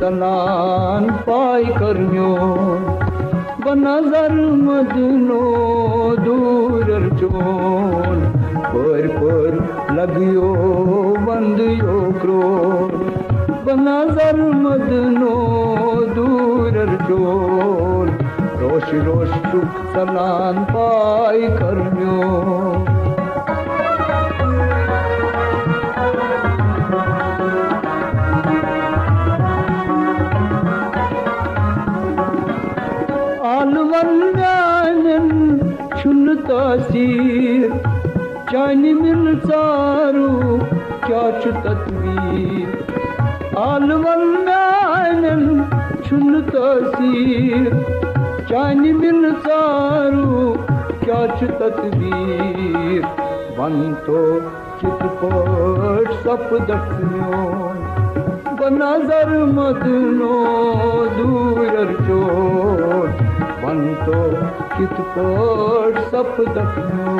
तलान पाई करन्यो बनजर मदनो दूर चोन पर लगियो बंदियो क्रोध बनजर मदनो दूर चोन रोश रोश चुप तलान पाई करन्यो आलवन्यान छुन तासीर चानी मिल सारू क्या छु तस्वीर आलवन्यान छुन तासीर चानी मिल सारू क्या छु तस्वीर वन तो चित पट सप दखन्यो बनजर मदनो दूर चोन वन तो चित पट सप दखन्यो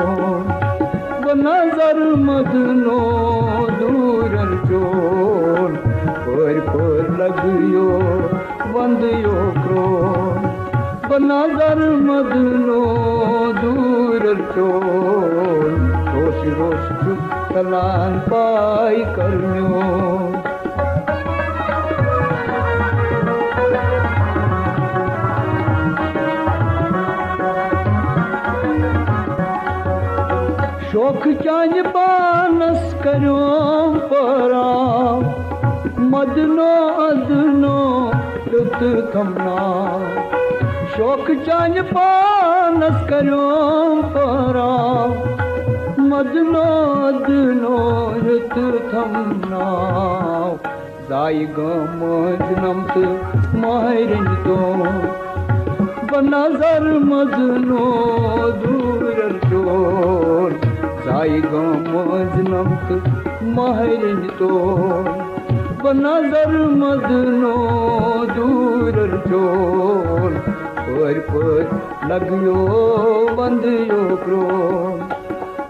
बनजर मदनो दूर चोन पर लगियो बंदियो क्रोध बनजर मदनो दूर चोन रोश रोश चुप तलान पाई करन्यो शोक चांज पानस करो परा मदनो अदनो रुत थमना शोक चांज पानस करो परा मदनो अदनो रुत थमना जाई गम जनमत माहिरन तो बनजर मदनो दूर चोन जाई गम जनमत माहिरन तो बनजर मदनो दूर चोन पर लगियो बंदियो क्रोध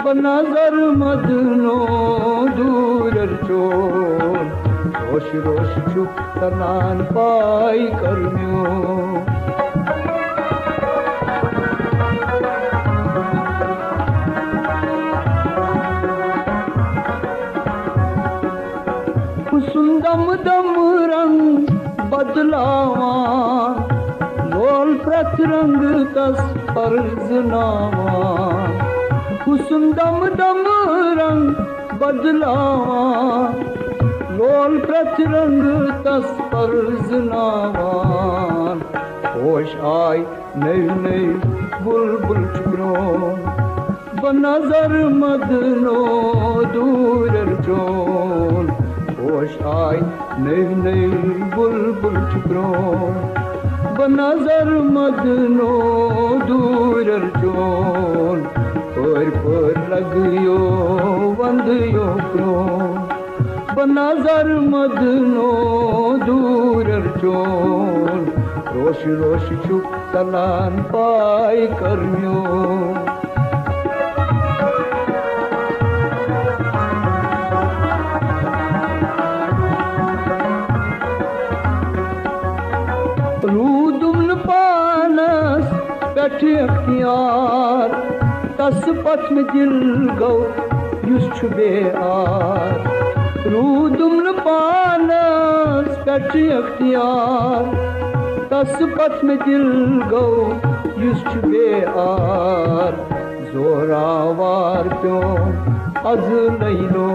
बनजर मदनो दूर चोन रोश रोश चुप तलान पाई करन्यो सुंदम दम रंग बदलावा लोल प्रत रंग तस फर्ज नावा सुंदम दम रंग बदलावा लोल प्रत रंग तस फर्ज नावा होश आई नई नई बुलबुल चुकरो बनजर मदनो दूर चोन होश आई नई नई बुलबुल चुकरो बनजर मदनो दूर चोन पर लगियो बंदियो क्रोध बनजर मदनो दूर चोन रोश रोश चुप तलान पाई करन्यो रूदुल पानस पेठ अख्तियार तस पथ में दिल गौ युस छुबे आर रूदुल पानस पेठ अख्तियार तस पथ में दिल गौ युस छुबे आर जोरावार प्यो अज लैलो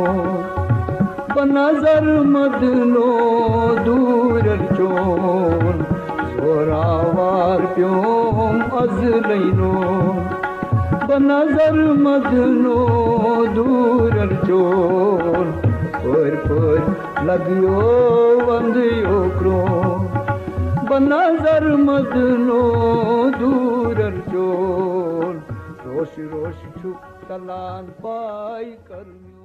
बनजर मदनो दूर चोन जोरावार प्योम अज लैनो बनजर मदनो दूर चोन पर लगियो बंदियो क्रोध बनजर मदनो दूर चोन रोश रोश छुप तलान पाई करन्यो